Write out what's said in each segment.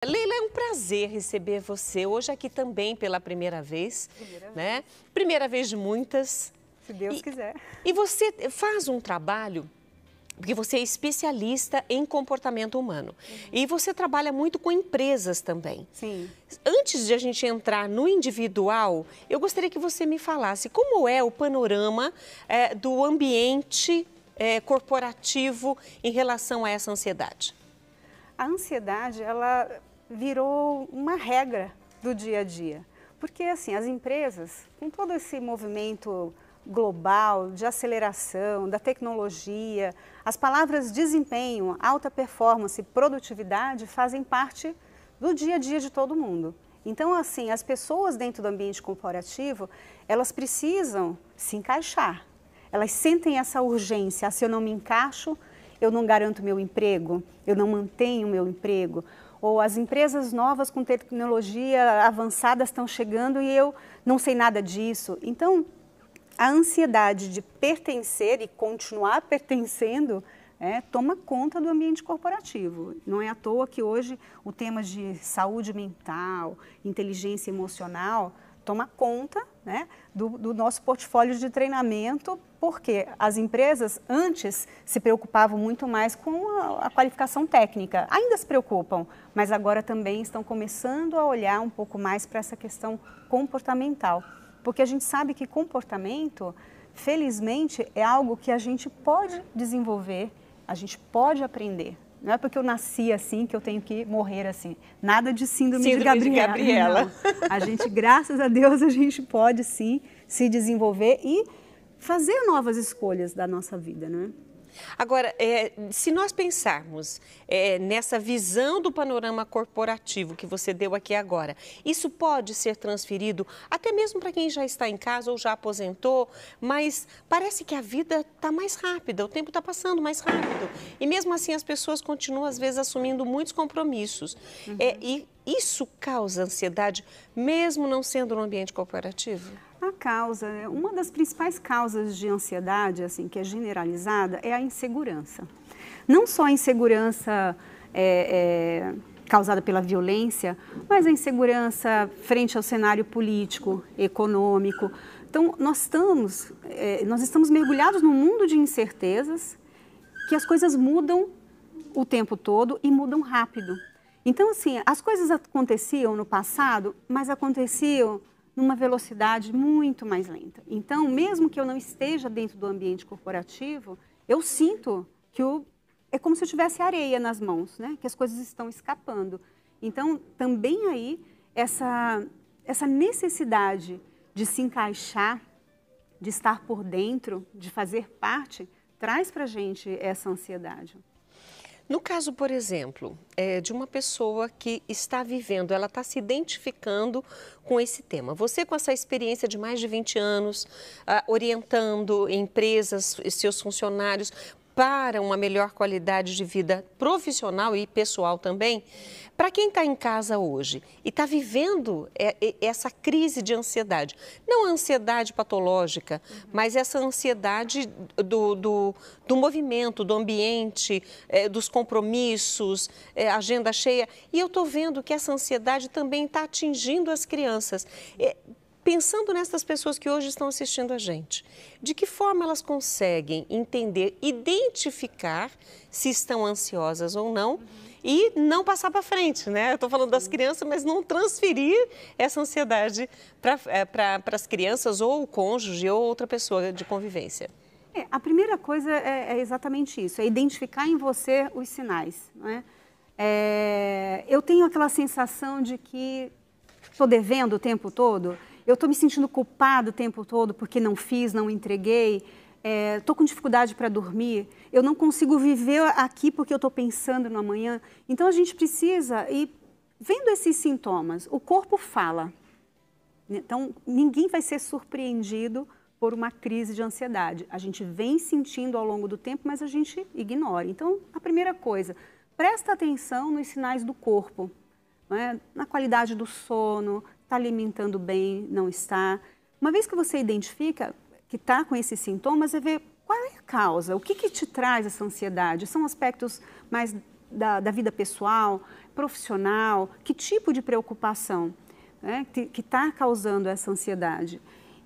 Leila, é um prazer receber você hoje aqui também pela primeira vez, né? Primeira vez de muitas. Se Deus quiser. E você faz um trabalho, porque você é especialista em comportamento humano. E você trabalha muito com empresas também. Sim. Antes de a gente entrar no individual, eu gostaria que você me falasse como é o panorama do ambiente corporativo em relação a essa ansiedade. A ansiedade, ela virou uma regra do dia a dia. Porque, assim, as empresas, com todo esse movimento global de aceleração, da tecnologia, as palavras desempenho, alta performance, produtividade fazem parte do dia a dia de todo mundo. Então, assim, as pessoas dentro do ambiente corporativo, elas precisam se encaixar. Elas sentem essa urgência, se eu não me encaixo, eu não garanto meu emprego, eu não mantenho meu emprego. Ou as empresas novas com tecnologia avançada estão chegando e eu não sei nada disso. Então, a ansiedade de pertencer e continuar pertencendo toma conta do ambiente corporativo. Não é à toa que hoje o tema de saúde mental, inteligência emocional, toma conta do nosso portfólio de treinamento, porque as empresas antes se preocupavam muito mais com a qualificação técnica. Ainda se preocupam, mas agora também estão começando a olhar um pouco mais para essa questão comportamental. Porque a gente sabe que comportamento, felizmente, é algo que a gente pode desenvolver, a gente pode aprender. Não é porque eu nasci assim que eu tenho que morrer assim. Nada de síndrome de Gabriela. Não. A gente, graças a Deus, a gente pode sim se desenvolver e fazer novas escolhas da nossa vida, né? Agora, se nós pensarmos nessa visão do panorama corporativo que você deu aqui agora, isso pode ser transferido até mesmo para quem já está em casa ou já aposentou, mas parece que a vida está mais rápida, o tempo está passando mais rápido. E mesmo assim as pessoas continuam, às vezes, assumindo muitos compromissos. E isso causa ansiedade, mesmo não sendo no ambiente corporativo? A causa, uma das principais causas de ansiedade, assim, que é generalizada, é a insegurança. Não só a insegurança causada pela violência, mas a insegurança frente ao cenário político, econômico. Então, nós estamos mergulhados num mundo de incertezas, que as coisas mudam o tempo todo e mudam rápido. Então, assim, as coisas aconteciam no passado, mas aconteciam numa velocidade muito mais lenta. Então, mesmo que eu não esteja dentro do ambiente corporativo, eu sinto que é como se eu tivesse areia nas mãos, né? Que as coisas estão escapando. Então, também aí, essa necessidade de se encaixar, de estar por dentro, de fazer parte, traz para a gente essa ansiedade. No caso, por exemplo, de uma pessoa que está vivendo, ela está se identificando com esse tema. Você, com essa experiência de mais de 20 anos, orientando empresas, seus funcionários para uma melhor qualidade de vida profissional e pessoal também, para quem está em casa hoje e está vivendo essa crise de ansiedade, não a ansiedade patológica, mas essa ansiedade do movimento, do ambiente, dos compromissos, agenda cheia, e eu estou vendo que essa ansiedade também está atingindo as crianças. Pensando nessas pessoas que hoje estão assistindo a gente, de que forma elas conseguem entender, identificar se estão ansiosas ou não e não passar para frente, né? Eu estou falando das crianças, mas não transferir essa ansiedade para as crianças ou o cônjuge ou outra pessoa de convivência. A primeira coisa é exatamente isso, é identificar em você os sinais, não é? Eu tenho aquela sensação de que estou devendo o tempo todo. Eu estou me sentindo culpado o tempo todo porque não fiz, não entreguei, estou com dificuldade para dormir, eu não consigo viver aqui porque eu estou pensando no amanhã. Então, a gente precisa ir vendo esses sintomas. O corpo fala. Então, ninguém vai ser surpreendido por uma crise de ansiedade. A gente vem sentindo ao longo do tempo, mas a gente ignora. Então, a primeira coisa, presta atenção nos sinais do corpo, não é? Na qualidade do sono, está alimentando bem, não está. Uma vez que você identifica que está com esses sintomas, é ver qual é a causa, o que te traz essa ansiedade. São aspectos mais da vida pessoal, profissional, que tipo de preocupação, né, que está causando essa ansiedade.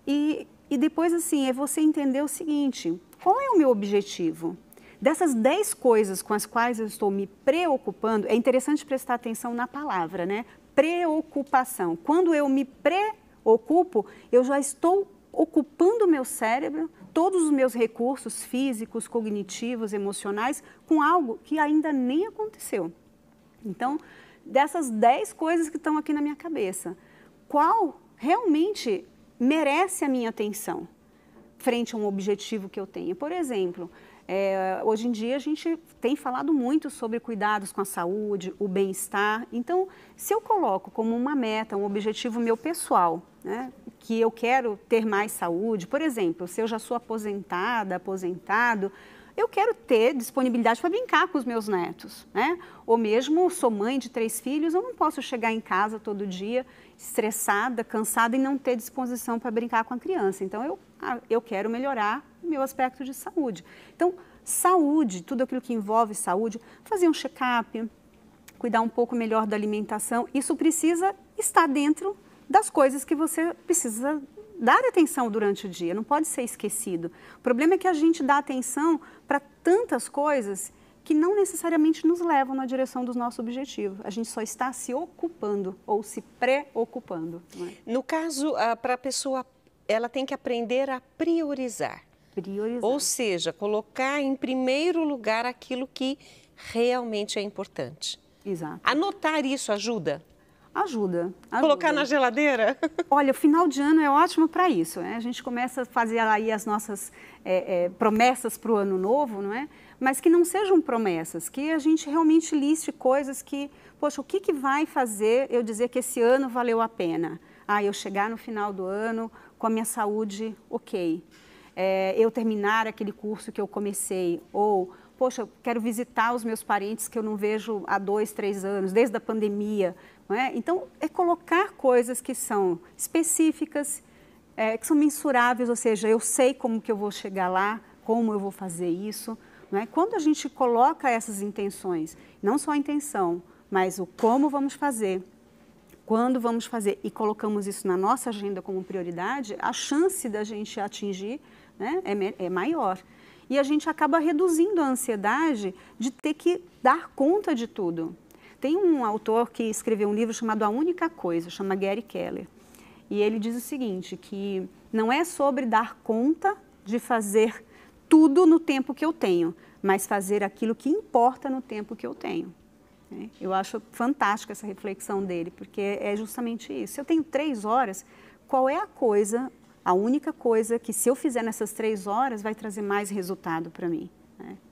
E depois, assim, é você entender o seguinte, qual é o meu objetivo? Dessas 10 coisas com as quais eu estou me preocupando, é interessante prestar atenção na palavra, né? Preocupação. Quando eu me preocupo, eu já estou ocupando o meu cérebro, todos os meus recursos físicos, cognitivos, emocionais, com algo que ainda nem aconteceu. Então, dessas 10 coisas que estão aqui na minha cabeça, qual realmente merece a minha atenção frente a um objetivo que eu tenho? Por exemplo, hoje em dia a gente tem falado muito sobre cuidados com a saúde, o bem-estar. Então, se eu coloco como uma meta, um objetivo meu pessoal, né, que eu quero ter mais saúde, por exemplo, se eu já sou aposentada, aposentado, eu quero ter disponibilidade para brincar com os meus netos, né? Ou mesmo sou mãe de 3 filhos, eu não posso chegar em casa todo dia estressada, cansada e não ter disposição para brincar com a criança. Então, eu quero melhorar o meu aspecto de saúde. Então, saúde, tudo aquilo que envolve saúde, fazer um check-up, cuidar um pouco melhor da alimentação, isso precisa estar dentro das coisas que você precisa dar atenção durante o dia, não pode ser esquecido. O problema é que a gente dá atenção para tantas coisas que não necessariamente nos levam na direção dos nossos objetivos. A gente só está se ocupando ou se preocupando. Não é? No caso, para a pessoa, ela tem que aprender a priorizar. Priorizar. Ou seja, colocar em primeiro lugar aquilo que realmente é importante. Exato. Anotar isso ajuda? Ajuda. Colocar na geladeira? Olha, o final de ano é ótimo para isso, né? A gente começa a fazer aí as nossas promessas para o ano novo, não é? Mas que não sejam promessas, que a gente realmente liste coisas que, poxa, o que vai fazer eu dizer que esse ano valeu a pena? Eu chegar no final do ano com a minha saúde ok. Eu terminar aquele curso que eu comecei, ou, poxa, eu quero visitar os meus parentes que eu não vejo há 2, 3 anos, desde a pandemia. Não é? Então, é colocar coisas que são específicas, que são mensuráveis, ou seja, eu sei como que eu vou chegar lá, como eu vou fazer isso. Não é? Quando a gente coloca essas intenções, não só a intenção, mas o como vamos fazer, quando vamos fazer e colocamos isso na nossa agenda como prioridade, a chance da gente atingir, né, é maior. E a gente acaba reduzindo a ansiedade de ter que dar conta de tudo. Tem um autor que escreveu um livro chamado A Única Coisa, chama Gary Keller. E ele diz o seguinte, que não é sobre dar conta de fazer tudo no tempo que eu tenho, mas fazer aquilo que importa no tempo que eu tenho. Eu acho fantástica essa reflexão dele, porque é justamente isso. Se eu tenho 3 horas, qual é a única coisa que se eu fizer nessas 3 horas vai trazer mais resultado para mim?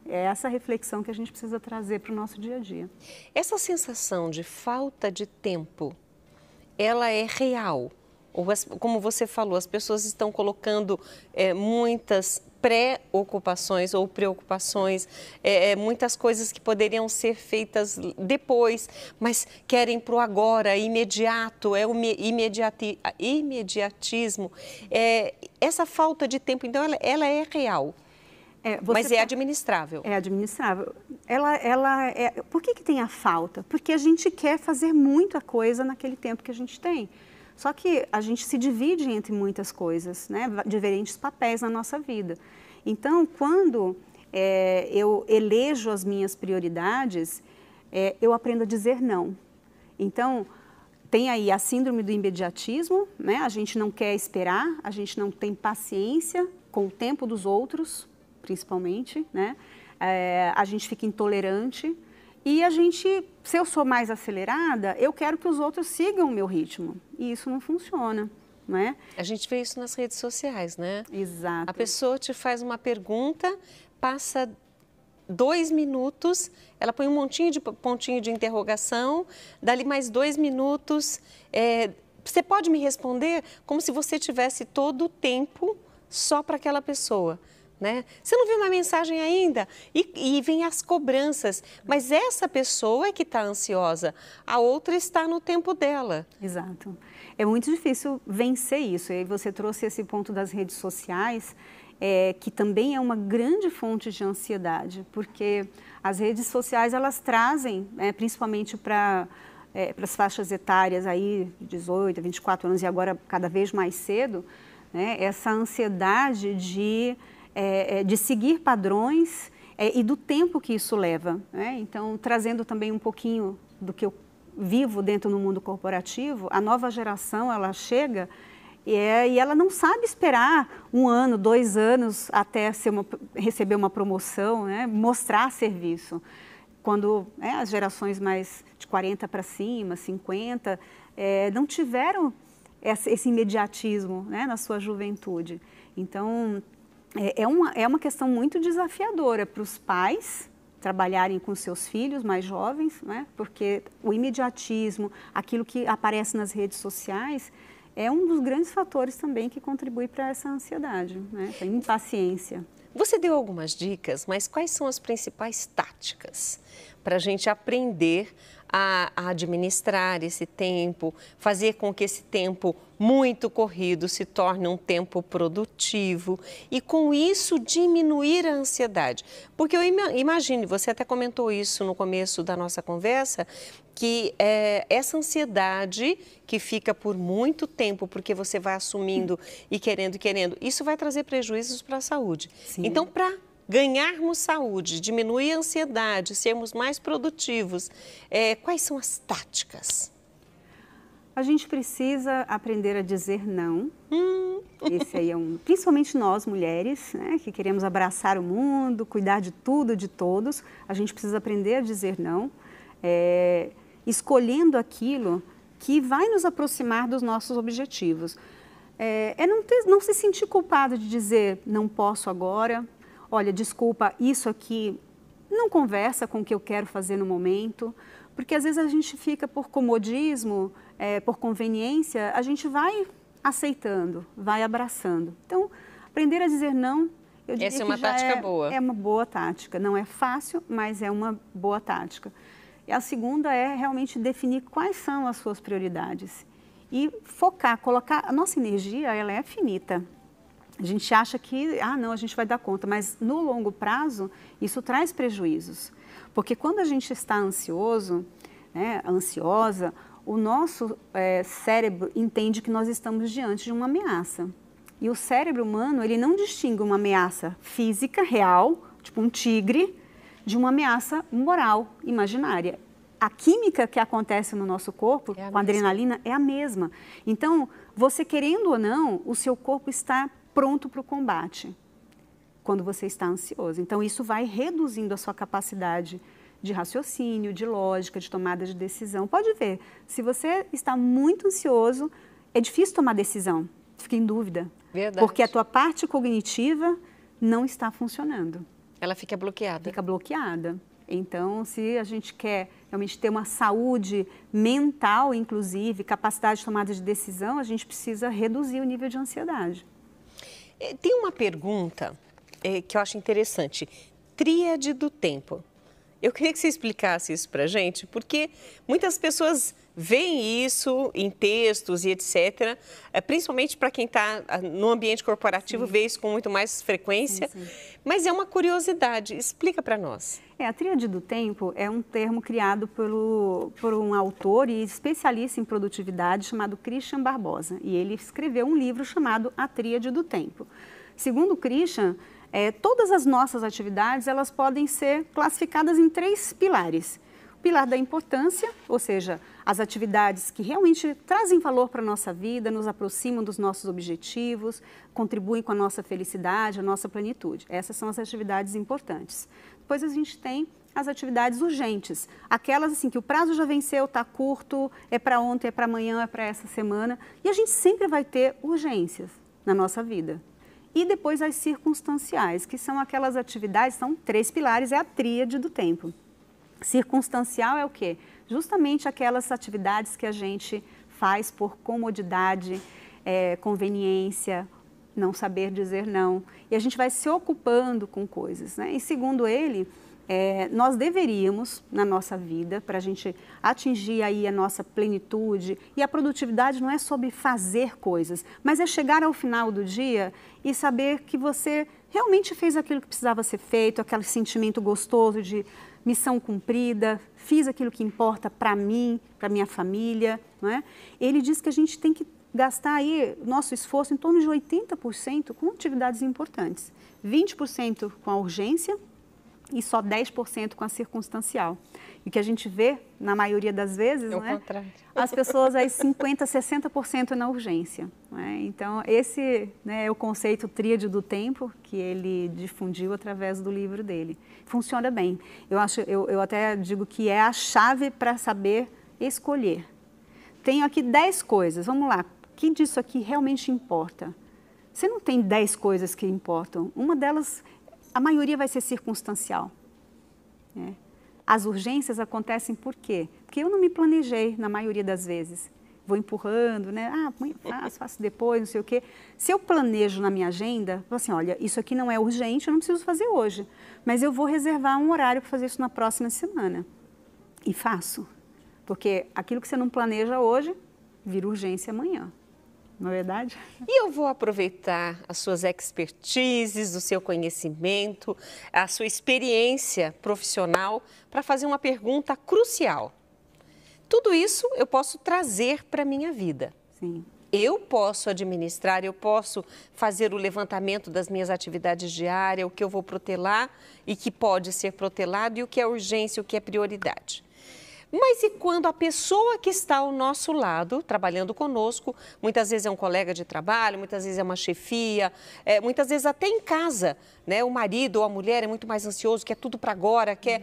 É essa reflexão que a gente precisa trazer para o nosso dia a dia. Essa sensação de falta de tempo, ela é real? Ou, como você falou, as pessoas estão colocando muitas pré-ocupações ou preocupações, muitas coisas que poderiam ser feitas depois, mas querem para o agora, imediato, o imediatismo. Essa falta de tempo, então, ela é real. Mas é administrável. É administrável. Por que tem a falta? Porque a gente quer fazer muita coisa naquele tempo que a gente tem. Só que a gente se divide entre muitas coisas, né? Diferentes papéis na nossa vida. Então, quando eu elejo as minhas prioridades, eu aprendo a dizer não. Então, tem aí a síndrome do imediatismo, né? A gente não quer esperar, a gente não tem paciência com o tempo dos outros, principalmente, né? A gente fica intolerante e se eu sou mais acelerada, eu quero que os outros sigam o meu ritmo e isso não funciona, não é? A gente vê isso nas redes sociais, né? Exato. A pessoa te faz uma pergunta, passa 2 minutos, ela põe um montinho de pontinho de interrogação, dali mais 2 minutos, você pode me responder como se você tivesse todo o tempo só para aquela pessoa. Né? Você não viu uma mensagem ainda? E vem as cobranças. Mas essa pessoa é que está ansiosa, a outra está no tempo dela. Exato. É muito difícil vencer isso. E você trouxe esse ponto das redes sociais. que também é uma grande fonte de ansiedade, porque as redes sociais elas trazem, principalmente para as faixas etárias aí, 18, 24 anos e agora cada vez mais cedo, né, essa ansiedade de seguir padrões e do tempo que isso leva, né? Então, trazendo também um pouquinho do que eu vivo dentro do mundo corporativo, a nova geração ela chega e ela não sabe esperar 1 ano, 2 anos até receber uma promoção, né? Mostrar serviço. Quando as gerações mais de 40 para cima, 50, não tiveram esse imediatismo, né, na sua juventude. Então, é uma questão muito desafiadora para os pais trabalharem com seus filhos mais jovens, né, porque o imediatismo, aquilo que aparece nas redes sociais, é um dos grandes fatores também que contribui para essa ansiedade, né, a impaciência. Você deu algumas dicas, mas quais são as principais táticas para a gente aprender a administrar esse tempo, fazer com que esse tempo muito corrido se torne um tempo produtivo e com isso diminuir a ansiedade? Porque eu imagino, você até comentou isso no começo da nossa conversa, que essa ansiedade que fica por muito tempo, porque você vai assumindo e querendo, isso vai trazer prejuízos para a saúde. Sim. Então, para ganharmos saúde, diminuir a ansiedade, sermos mais produtivos, quais são as táticas? A gente precisa aprender a dizer não. Esse aí principalmente nós mulheres, né, que queremos abraçar o mundo, cuidar de tudo, de todos, a gente precisa aprender a dizer não, escolhendo aquilo que vai nos aproximar dos nossos objetivos. Não se sentir culpado de dizer não posso agora. Olha, desculpa, isso aqui não conversa com o que eu quero fazer no momento, porque às vezes a gente fica por comodismo, por conveniência, a gente vai aceitando, vai abraçando. Então, aprender a dizer não, eu diria essa é uma tática boa. É uma boa tática. Não é fácil, mas é uma boa tática. E a segunda é realmente definir quais são as suas prioridades e focar, colocar. A nossa energia, ela é finita. A gente acha que, não, a gente vai dar conta, mas no longo prazo isso traz prejuízos. Porque quando a gente está ansioso, né, ansiosa, o nosso cérebro entende que nós estamos diante de uma ameaça. E o cérebro humano, ele não distingue uma ameaça física, real, tipo um tigre, de uma ameaça moral, imaginária. A química que acontece no nosso corpo, com a adrenalina, é a mesma. Então, você querendo ou não, o seu corpo está pronto para o combate, quando você está ansioso. Então, isso vai reduzindo a sua capacidade de raciocínio, de lógica, de tomada de decisão. Pode ver, se você está muito ansioso, é difícil tomar decisão, fica em dúvida. Verdade. Porque a tua parte cognitiva não está funcionando. Ela fica bloqueada. Fica bloqueada. Então, se a gente quer realmente ter uma saúde mental, inclusive, capacidade de tomada de decisão, a gente precisa reduzir o nível de ansiedade. Tem uma pergunta que eu acho interessante. Tríade do tempo. Eu queria que você explicasse isso para a gente, porque muitas pessoas veem isso em textos e etc., principalmente para quem está no ambiente corporativo, vê isso com muito mais frequência, mas é uma curiosidade. Explica para nós. A tríade do tempo é um termo criado por um autor e especialista em produtividade chamado Christian Barbosa, e ele escreveu um livro chamado A Tríade do Tempo. Segundo Christian, todas as nossas atividades elas podem ser classificadas em 3 pilares. O pilar da importância, ou seja, as atividades que realmente trazem valor para a nossa vida, nos aproximam dos nossos objetivos, contribuem com a nossa felicidade, a nossa plenitude. Essas são as atividades importantes. Depois a gente tem as atividades urgentes, aquelas assim que o prazo já venceu, está curto, é para ontem, é para amanhã, é para essa semana. E a gente sempre vai ter urgências na nossa vida. E depois as circunstanciais, que são aquelas atividades, são 3 pilares, é a tríade do tempo. Circunstancial é o quê? Justamente aquelas atividades que a gente faz por comodidade, conveniência, não saber dizer não. E a gente vai se ocupando com coisas, né? E segundo ele, Nós deveríamos, na nossa vida, para a gente atingir aí a nossa plenitude, e a produtividade não é sobre fazer coisas, mas é chegar ao final do dia e saber que você realmente fez aquilo que precisava ser feito, aquele sentimento gostoso de missão cumprida, fiz aquilo que importa para mim, para minha família, não é? Ele diz que a gente tem que gastar aí nosso esforço em torno de 80% com atividades importantes, 20% com a urgência, e só 10% com a circunstancial. E o que a gente vê, na maioria das vezes, não é? As pessoas aí 50%, 60% na urgência. Não é? Então, esse, né, é o conceito tríade do tempo que ele difundiu através do livro dele. Funciona bem. Eu até digo que é a chave para saber escolher. Tenho aqui 10 coisas, vamos lá. O que disso aqui realmente importa? Você não tem 10 coisas que importam. Uma delas, a maioria vai ser circunstancial. Né? As urgências acontecem por quê? Porque eu não me planejei, na maioria das vezes. Vou empurrando, né? Faço depois, não sei o quê. Se eu planejo na minha agenda, falo assim, olha, isso aqui não é urgente, eu não preciso fazer hoje. Mas eu vou reservar um horário para fazer isso na próxima semana. E faço. Porque aquilo que você não planeja hoje, vira urgência amanhã. Não é verdade? E eu vou aproveitar as suas expertises, o seu conhecimento, a sua experiência profissional para fazer uma pergunta crucial. Tudo isso eu posso trazer para a minha vida. Sim. Eu posso administrar, eu posso fazer o levantamento das minhas atividades diárias, o que eu vou protelar e que pode ser protelado e o que é urgência, o que é prioridade. Mas e quando a pessoa que está ao nosso lado, trabalhando conosco, muitas vezes é um colega de trabalho, muitas vezes é uma chefia, muitas vezes até em casa, né? O marido ou a mulher é muito mais ansioso, quer tudo para agora, quer...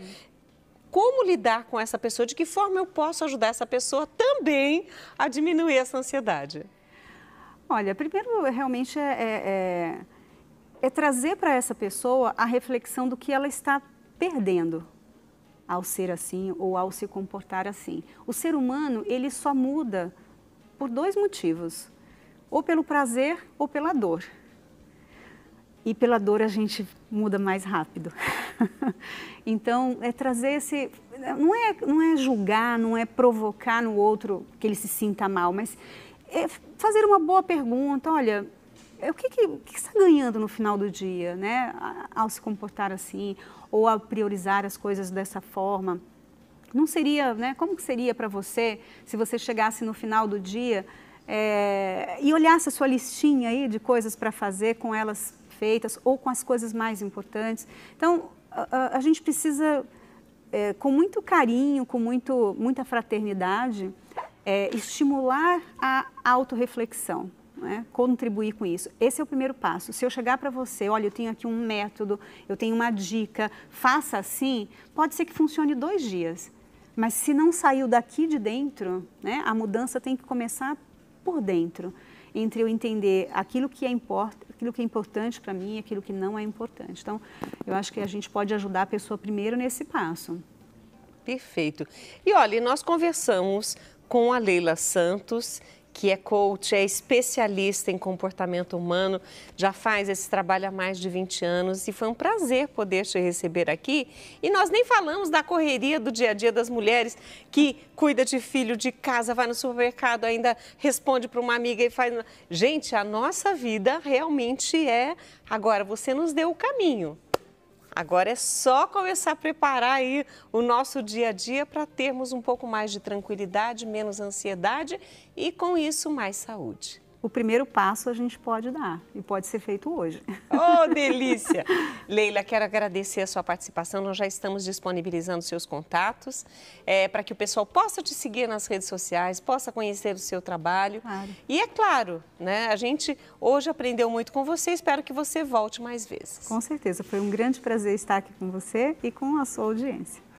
Como lidar com essa pessoa? De que forma eu posso ajudar essa pessoa também a diminuir essa ansiedade? Olha, primeiro realmente é trazer para essa pessoa a reflexão do que ela está perdendo ao ser assim ou ao se comportar assim. O ser humano, ele só muda por 2 motivos, ou pelo prazer ou pela dor. E pela dor a gente muda mais rápido. Então, é trazer esse... Não é julgar, não é provocar no outro que ele se sinta mal, mas é fazer uma boa pergunta, olha... O que você está ganhando no final do dia, né? Ao se comportar assim, ou ao priorizar as coisas dessa forma? Não seria, né? Como que seria para você se você chegasse no final do dia e olhasse a sua listinha aí de coisas para fazer com elas feitas ou com as coisas mais importantes? Então, a gente precisa, com muito carinho, com muita fraternidade, estimular a autorreflexão. Né? Contribuir com isso. Esse é o primeiro passo. Se eu chegar para você, olha, eu tenho aqui um método, eu tenho uma dica, faça assim, pode ser que funcione 2 dias. Mas se não saiu daqui de dentro, né, a mudança tem que começar por dentro. Entre eu entender aquilo que é importante para mim e aquilo que não é importante. Então, eu acho que a gente pode ajudar a pessoa primeiro nesse passo. Perfeito. E olha, nós conversamos com a Leila Santos, que é coach, é especialista em comportamento humano, já faz esse trabalho há mais de 20 anos e foi um prazer poder te receber aqui. E nós nem falamos da correria do dia a dia das mulheres que cuida de filho, de casa, vai no supermercado, ainda responde para uma amiga e faz... Gente, a nossa vida realmente é... Agora, você nos deu o caminho. Agora é só começar a preparar aí o nosso dia a dia para termos um pouco mais de tranquilidade, menos ansiedade e, com isso, mais saúde. O primeiro passo a gente pode dar e pode ser feito hoje. Oh, delícia! Leila, quero agradecer a sua participação. Nós já estamos disponibilizando seus contatos para que o pessoal possa te seguir nas redes sociais, possa conhecer o seu trabalho. Claro. E é claro, né, a gente hoje aprendeu muito com você, espero que você volte mais vezes. Com certeza, foi um grande prazer estar aqui com você e com a sua audiência.